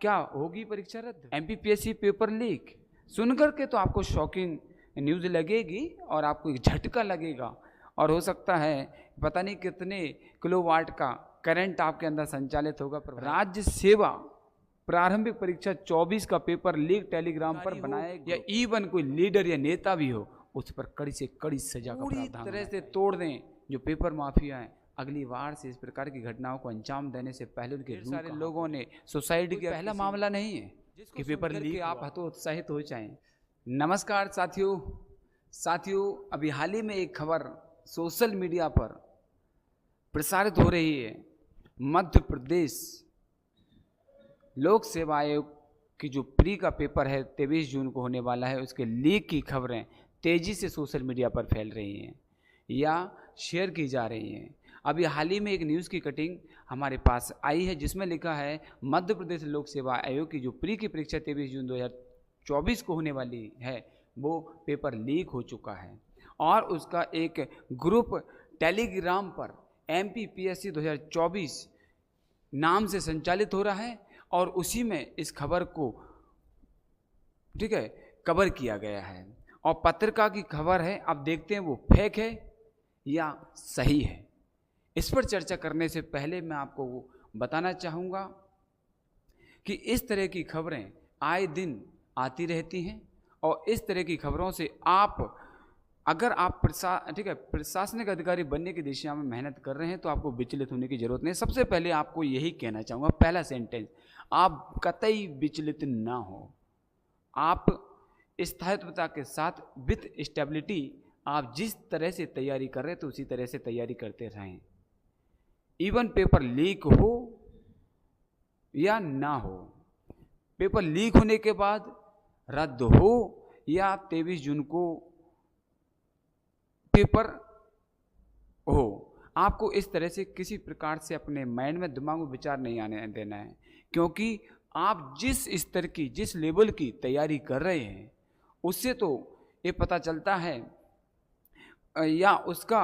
क्या होगी परीक्षा रद्द? एमपीपीएससी पेपर लीक सुनकर के तो आपको शॉकिंग न्यूज़ लगेगी और आपको एक झटका लगेगा और हो सकता है पता नहीं कितने किलोवाट का करंट आपके अंदर संचालित होगा। राज्य सेवा प्रारंभिक परीक्षा 24 का पेपर लीक टेलीग्राम पर बनाया या इवन कोई लीडर या नेता भी हो उस पर कड़ी से कड़ी सजा का प्रावधान तरह से तोड़ दें। जो पेपर माफिया हैं अगली बार से इस प्रकार की घटनाओं को अंजाम देने से पहले उनके सारे लोगों ने सुसाइड किया। पहला मामला नहीं है कि पेपर लीक आप हतोत्साहित हो जाएं। नमस्कार साथियों, अभी हाल ही में एक खबर सोशल मीडिया पर प्रसारित हो रही है। मध्य प्रदेश लोक सेवा आयोग की जो प्री का पेपर है 23 जून को होने वाला है, उसके लीक की खबरें तेजी से सोशल मीडिया पर फैल रही हैं या शेयर की जा रही हैं। अभी हाल ही में एक न्यूज़ की कटिंग हमारे पास आई है जिसमें लिखा है मध्य प्रदेश लोक सेवा आयोग की जो प्री की परीक्षा 23 जून 2024 को होने वाली है वो पेपर लीक हो चुका है और उसका एक ग्रुप टेलीग्राम पर एमपीपीएससी 2024 नाम से संचालित हो रहा है और उसी में इस खबर को कवर किया गया है और पत्रिका की खबर है। अब देखते हैं वो फेक है या सही है। इस पर चर्चा करने से पहले मैं आपको वो बताना चाहूँगा कि इस तरह की खबरें आए दिन आती रहती हैं और इस तरह की खबरों से अगर आप प्रशासनिक अधिकारी बनने की दिशा में मेहनत कर रहे हैं तो आपको विचलित होने की जरूरत नहीं। सबसे पहले आपको यही कहना चाहूँगा, पहला सेंटेंस, आप कतई विचलित ना हो। आप स्थायित्वता के साथ विथ स्टेबिलिटी आप जिस तरह से तैयारी कर रहे थे उसी तरह से तैयारी करते रहें। इवन पेपर लीक हो या ना हो, पेपर लीक होने के बाद रद्द हो या 23 जून को पेपर हो, आपको इस तरह से किसी प्रकार से अपने माइंड में दिमाग में विचार नहीं आने देना है, क्योंकि आप जिस स्तर की जिस लेवल की तैयारी कर रहे हैं उससे तो ये पता चलता है या उसका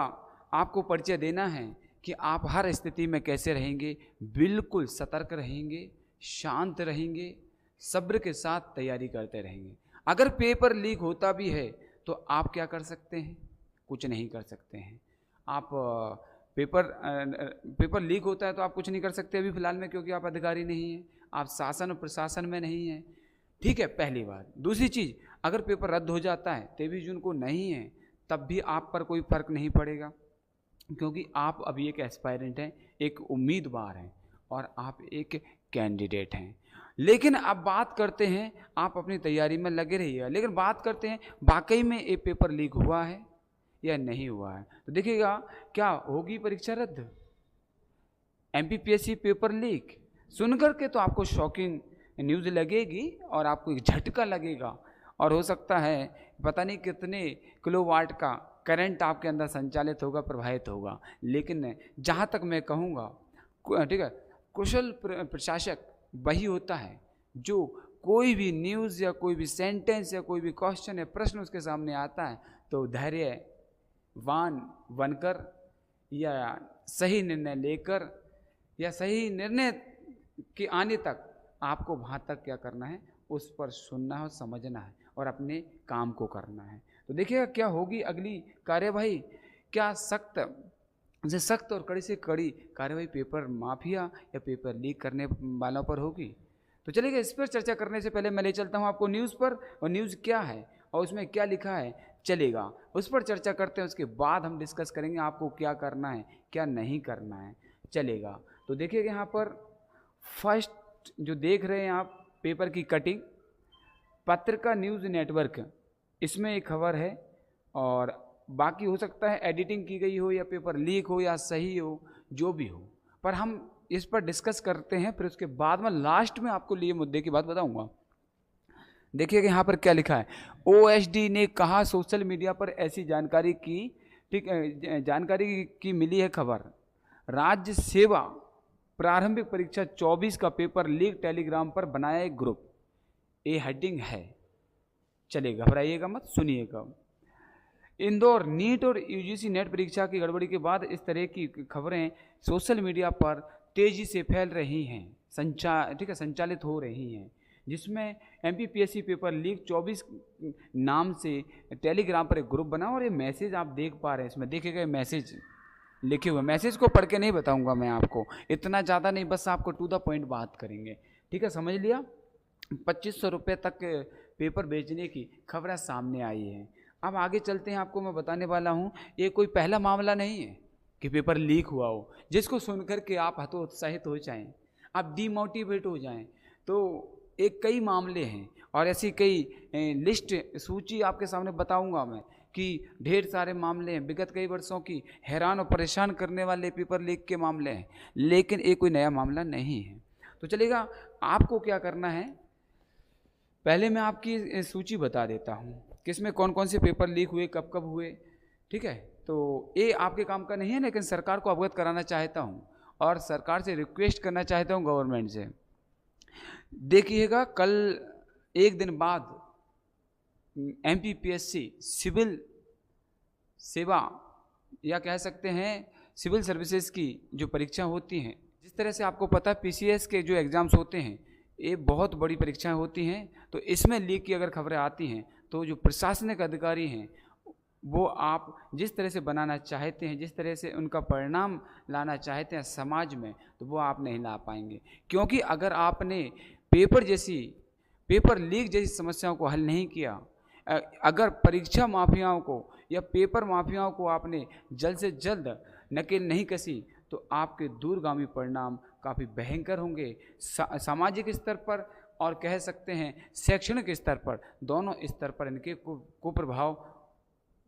आपको परिचय देना है कि आप हर स्थिति में कैसे रहेंगे। बिल्कुल सतर्क रहेंगे, शांत रहेंगे, सब्र के साथ तैयारी करते रहेंगे। अगर पेपर लीक होता भी है तो आप क्या कर सकते हैं? कुछ नहीं कर सकते हैं। आप पेपर लीक होता है तो आप कुछ नहीं कर सकते अभी फिलहाल में, क्योंकि आप अधिकारी नहीं हैं, आप शासन और प्रशासन में नहीं हैं। ठीक है, पहली बात। दूसरी चीज़, अगर पेपर रद्द हो जाता है 23 जून को नहीं है तब भी आप पर कोई फर्क नहीं पड़ेगा, क्योंकि आप अभी एक एस्पायरेंट हैं, एक उम्मीदवार हैं और आप एक कैंडिडेट हैं। लेकिन अब बात करते हैं, आप अपनी तैयारी में लगे रहिएगा, लेकिन बात करते हैं वाकई में ये पेपर लीक हुआ है या नहीं हुआ है। तो देखिएगा, क्या होगी परीक्षा रद्द? एमपीपीएससी पेपर लीक सुनकर के तो आपको शॉकिंग न्यूज़ लगेगी और आपको एक झटका लगेगा और हो सकता है पता नहीं कितने किलोवाट का करंट आपके अंदर संचालित होगा, प्रवाहित होगा। लेकिन जहाँ तक मैं कहूँगा, कुशल प्रशासक वही होता है जो कोई भी न्यूज़ या कोई भी सेंटेंस या कोई भी क्वेश्चन या प्रश्न उसके सामने आता है तो धैर्यवान बनकर या सही निर्णय लेकर या सही निर्णय के आने तक आपको वहाँ तक क्या करना है, उस पर सुनना है, समझना है और अपने काम को करना है। तो देखिएगा क्या होगी अगली कार्यवाही, क्या सख्त और कड़ी से कड़ी कार्यवाही पेपर माफिया या पेपर लीक करने वालों पर होगी। तो चलिए इस पर चर्चा करने से पहले मैं ले चलता हूँ आपको न्यूज़ पर, और न्यूज़ क्या है और उसमें क्या लिखा है चलेगा, उस पर चर्चा करते हैं। उसके बाद हम डिस्कस करेंगे आपको क्या करना है क्या नहीं करना है, चलेगा। तो देखिएगा यहाँ पर फर्स्ट जो देख रहे हैं आप पेपर की कटिंग, पत्रिका न्यूज़ नेटवर्क, इसमें एक खबर है और बाकी हो सकता है एडिटिंग की गई हो या पेपर लीक हो या सही हो, जो भी हो, पर हम इस पर डिस्कस करते हैं। फिर उसके बाद में लास्ट में आपको लिए मुद्दे की बात बताऊंगा। देखिएगा यहाँ पर क्या लिखा है, ओएसडी ने कहा सोशल मीडिया पर ऐसी जानकारी की मिली है खबर। राज्य सेवा प्रारंभिक परीक्षा 24 का पेपर लीक टेलीग्राम पर बनाया एक ग्रुप, ये हेडिंग है। चलिए घबराइएगा मत, सुनिएगा। इंदौर नीट और यूजीसी नेट परीक्षा की गड़बड़ी के बाद इस तरह की खबरें सोशल मीडिया पर तेजी से फैल रही हैं। संचालित हो रही हैं, जिसमें MPPSC पेपर लीक 24 नाम से टेलीग्राम पर एक ग्रुप बना और ये मैसेज आप देख पा रहे हैं, इसमें देखे गए मैसेज लिखे हुए। मैसेज को पढ़ के नहीं बताऊंगा मैं आपको, इतना ज़्यादा नहीं, बस आपको टू द पॉइंट बात करेंगे, ठीक है, समझ लिया। 2500 रुपये तक पेपर बेचने की खबरें सामने आई हैं। अब आगे चलते हैं, आपको मैं बताने वाला हूँ, ये कोई पहला मामला नहीं है कि पेपर लीक हुआ हो जिसको सुनकर के आप हतोत्साहित हो जाएं, आप डीमोटिवेट हो जाएं। तो एक कई मामले हैं और ऐसी कई लिस्ट सूची आपके सामने बताऊंगा मैं कि ढेर सारे मामले हैं, विगत कई वर्षों की हैरान और परेशान करने वाले पेपर लीक के मामले हैं, लेकिन एक कोई नया मामला नहीं है। तो चलेगा, आपको क्या करना है, पहले मैं आपकी सूची बता देता हूँ किसमें कौन कौन से पेपर लीक हुए, कब कब हुए, ठीक है। तो ये आपके काम का नहीं है, लेकिन सरकार को अवगत कराना चाहता हूँ और सरकार से रिक्वेस्ट करना चाहता हूँ, गवर्नमेंट से। देखिएगा, कल एक दिन बाद MPPSC सिविल सेवा या कह सकते हैं सिविल सर्विसेज की जो परीक्षा होती हैं, जिस तरह से आपको पता है PCS के जो एग्ज़ाम्स होते हैं ये बहुत बड़ी परीक्षाएं होती हैं, तो इसमें लीक की अगर खबरें आती हैं तो जो प्रशासनिक अधिकारी हैं वो आप जिस तरह से बनाना चाहते हैं, जिस तरह से उनका परिणाम लाना चाहते हैं समाज में, तो वो आप नहीं ला पाएंगे। क्योंकि अगर आपने पेपर लीक जैसी समस्याओं को हल नहीं किया, अगर परीक्षा माफियाओं को या पेपर माफियाओं को आपने जल्द से जल्द नकेल नहीं कसी, तो आपके दूरगामी परिणाम काफ़ी भयंकर होंगे, सामाजिक स्तर पर और कह सकते हैं शैक्षणिक स्तर पर, दोनों स्तर पर इनके कुप्रभाव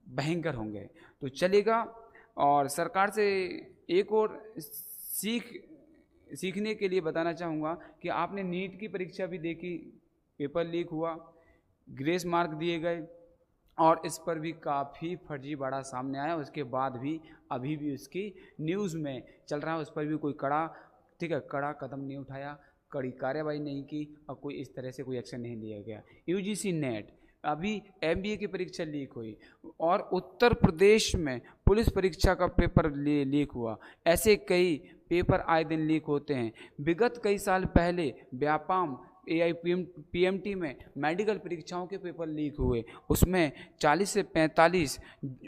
भयंकर होंगे। तो चलेगा, और सरकार से एक और सीखने के लिए बताना चाहूँगा कि आपने नीट की परीक्षा भी देखी, पेपर लीक हुआ, ग्रेस मार्क दिए गए और इस पर भी काफ़ी फर्जीवाड़ा सामने आया। उसके बाद भी अभी भी उसकी न्यूज़ में चल रहा है, उस पर भी कोई कड़ा कदम नहीं उठाया, कड़ी कार्रवाई नहीं की और कोई इस तरह से कोई एक्शन नहीं लिया गया। UGC नेट, अभी MBA की परीक्षा लीक हुई और उत्तर प्रदेश में पुलिस परीक्षा का पेपर लीक हुआ। ऐसे कई पेपर आए दिन लीक होते हैं। विगत कई साल पहले व्यापाम AIPMT में मेडिकल परीक्षाओं के पेपर लीक हुए, उसमें 40 से 45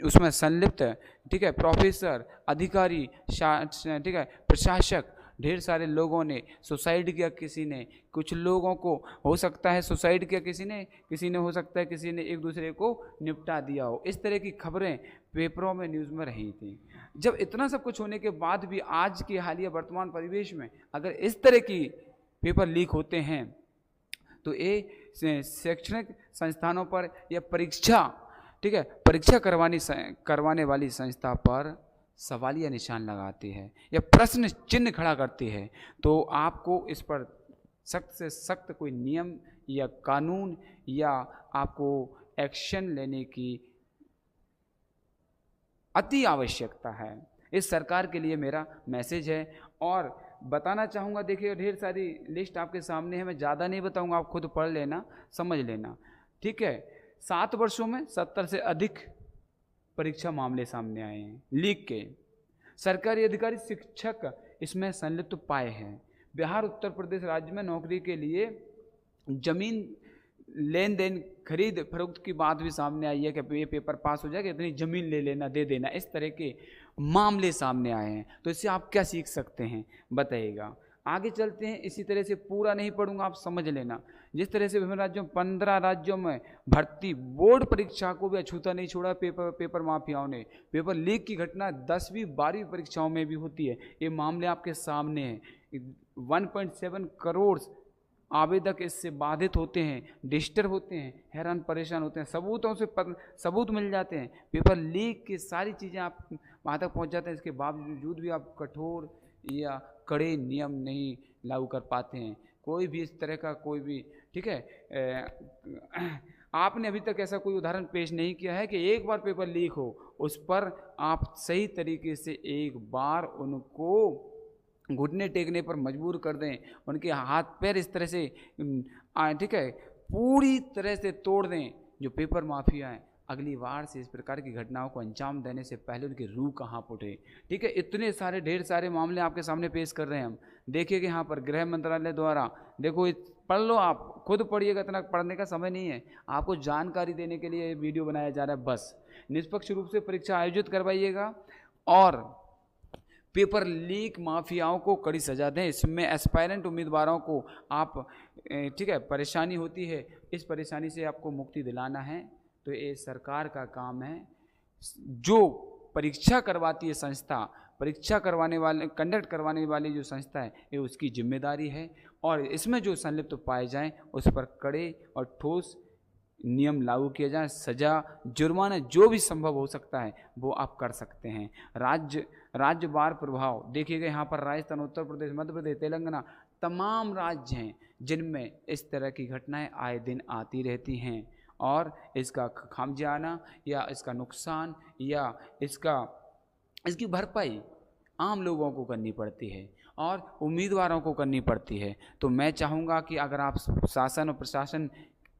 उसमें संलिप्त, ठीक है, प्रोफेसर, अधिकारी, ठीक है, प्रशासक, ढेर सारे लोगों ने सुसाइड किया। किसी ने, कुछ लोगों को हो सकता है सुसाइड किया, किसी ने हो सकता है किसी ने एक दूसरे को निपटा दिया हो। इस तरह की खबरें पेपरों में, न्यूज़ में रही थी। जब इतना सब कुछ होने के बाद भी आज की हालिया वर्तमान परिवेश में अगर इस तरह की पेपर लीक होते हैं तो ये शैक्षणिक संस्थानों पर या परीक्षा, ठीक है, परीक्षा करवाने वाली संस्था पर सवालिया निशान लगाती है या प्रश्न चिन्ह खड़ा करती है। तो आपको इस पर सख्त से सख्त कोई नियम या कानून या आपको एक्शन लेने की अति आवश्यकता है। इस सरकार के लिए मेरा मैसेज है और बताना चाहूँगा, देखिए ढेर सारी लिस्ट आपके सामने है, मैं ज़्यादा नहीं बताऊँगा, आप खुद पढ़ लेना, समझ लेना, ठीक है। 7 वर्षों में 70 से अधिक परीक्षा मामले सामने आए हैं लीक के। सरकारी अधिकारी, शिक्षक इसमें संलिप्त पाए हैं। बिहार उत्तर प्रदेश राज्य में नौकरी के लिए जमीन लेन देन, खरीद फरोख्त की बात भी सामने आई है कि ये पेपर पास हो जाएगा, इतनी ज़मीन ले लेना, दे देना, इस तरह के मामले सामने आए हैं। तो इससे आप क्या सीख सकते हैं बताइएगा। आगे चलते हैं, इसी तरह से पूरा नहीं पढ़ूंगा, आप समझ लेना। जिस तरह से विभिन्न राज्यों 15 राज्यों में भर्ती बोर्ड परीक्षा को भी अछूता नहीं छोड़ा पेपर माफियाओं ने। पेपर लीक की घटना 10वीं 12वीं परीक्षाओं में भी होती है। ये मामले आपके सामने हैं। 1.7 करोड़ आवेदक इससे बाधित होते हैं, डिस्टर्ब होते हैं, हैरान परेशान होते हैं, सबूतों से सबूत मिल जाते हैं। पेपर लीक की सारी चीज़ें आप वहाँ तक पहुँच जाते हैं, इसके बावजूद भी आप कठोर या कड़े नियम नहीं लागू कर पाते हैं। कोई भी इस तरह का कोई भी, ठीक है, आपने अभी तक ऐसा कोई उदाहरण पेश नहीं किया है कि एक बार पेपर लीक हो, उस पर आप सही तरीके से एक बार उनको घुटने टेकने पर मजबूर कर दें, उनके हाथ पैर इस तरह से, ठीक है, पूरी तरह से तोड़ दें। जो पेपर माफिया हैं अगली बार से इस प्रकार की घटनाओं को अंजाम देने से पहले उनकी रूह कहाँ उठे। ठीक है, इतने सारे ढेर सारे मामले आपके सामने पेश कर रहे हैं हम। देखिए कि यहाँ पर गृह मंत्रालय द्वारा, देखो पढ़ लो, आप खुद पढ़िएगा, इतना पढ़ने का समय नहीं है, आपको जानकारी देने के लिए वीडियो बनाया जा रहा है बस। निष्पक्ष रूप से परीक्षा आयोजित करवाइएगा और पेपर लीक माफियाओं को कड़ी सजा दें। इसमें एस्पायरेंट उम्मीदवारों को आप ठीक है परेशानी होती है, इस परेशानी से आपको मुक्ति दिलाना है, तो ये सरकार का काम है। जो परीक्षा करवाती है संस्था, परीक्षा करवाने वाले, कंडक्ट करवाने वाली जो संस्था है, ये उसकी जिम्मेदारी है और इसमें जो संलिप्त पाए जाएं उस पर कड़े और ठोस नियम लागू किए जाएं, सजा, जुर्माना जो भी संभव हो सकता है वो आप कर सकते हैं। राज्यवार प्रभाव देखिएगा, यहाँ पर राजस्थान, उत्तर प्रदेश, मध्य प्रदेश, तेलंगाना, तमाम राज्य हैं जिनमें इस तरह की घटनाएं आए दिन आती रहती हैं और इसका खामियाजा या इसका नुकसान या इसकी भरपाई आम लोगों को करनी पड़ती है और उम्मीदवारों को करनी पड़ती है। तो मैं चाहूँगा कि अगर आप शासन और प्रशासन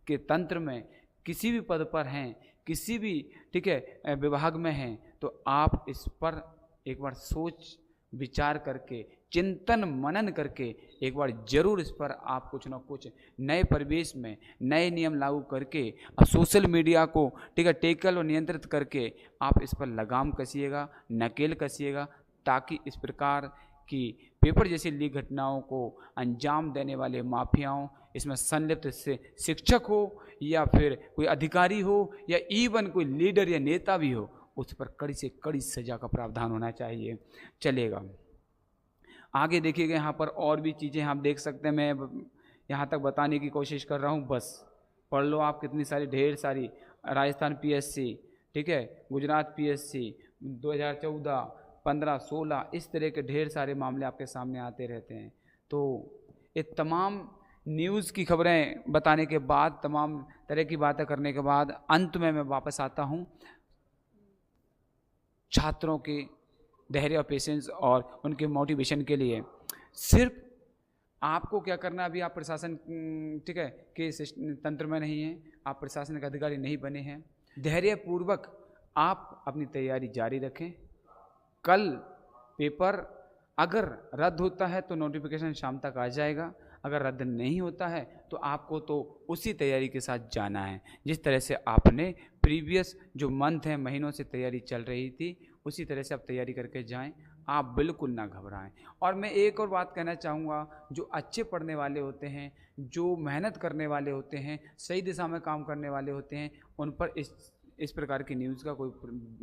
के तंत्र में किसी भी पद पर हैं, किसी भी ठीक है विभाग में हैं, तो आप इस पर एक बार सोच विचार करके, चिंतन मनन करके एक बार जरूर इस पर आप कुछ ना कुछ नए परिवेश में नए नियम लागू करके सोशल मीडिया को ठीक है टेकल और नियंत्रित करके आप इस पर लगाम कसिएगा, नकेल कसिएगा, ताकि इस प्रकार की पेपर जैसी लीक घटनाओं को अंजाम देने वाले माफियाओं, इसमें संलिप्त से शिक्षक हो या फिर कोई अधिकारी हो या इवन कोई लीडर या नेता भी हो, उस पर कड़ी से कड़ी सजा का प्रावधान होना चाहिए। चलेगा आगे देखिएगा, यहाँ पर और भी चीज़ें आप देख सकते हैं, मैं यहाँ तक बताने की कोशिश कर रहा हूँ, बस पढ़ लो आप, कितनी सारी ढेर सारी। राजस्थान पीएससी, ठीक है, गुजरात पीएससी 2014, 15, 16 इस तरह के ढेर सारे मामले आपके सामने आते रहते हैं। तो ये तमाम न्यूज़ की खबरें बताने के बाद, तमाम तरह की बातें करने के बाद अंत में मैं वापस आता हूँ छात्रों के धैर्य और पेशेंस और उनके मोटिवेशन के लिए। सिर्फ आपको क्या करना, अभी आप प्रशासन ठीक है के तंत्र में नहीं हैं, आप प्रशासन के अधिकारी नहीं बने हैं, धैर्यपूर्वक आप अपनी तैयारी जारी रखें। कल पेपर अगर रद्द होता है तो नोटिफिकेशन शाम तक आ जाएगा, अगर रद्द नहीं होता है तो आपको तो उसी तैयारी के साथ जाना है जिस तरह से आपने प्रीवियस जो मंथ हैं, महीनों से तैयारी चल रही थी, उसी तरह से आप तैयारी करके जाएं। आप बिल्कुल ना घबराएं। और मैं एक और बात कहना चाहूँगा, जो अच्छे पढ़ने वाले होते हैं, जो मेहनत करने वाले होते हैं, सही दिशा में काम करने वाले होते हैं, उन पर इस प्रकार की न्यूज़ का कोई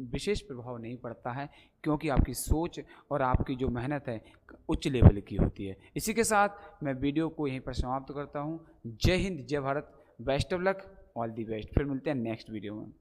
विशेष प्रभाव नहीं पड़ता है, क्योंकि आपकी सोच और आपकी जो मेहनत है उच्च लेवल की होती है। इसी के साथ मैं वीडियो को यहीं पर समाप्त करता हूँ। जय हिंद, जय Bharat, best of luck, all the best. फिर मिलते हैं नेक्स्ट वीडियो में।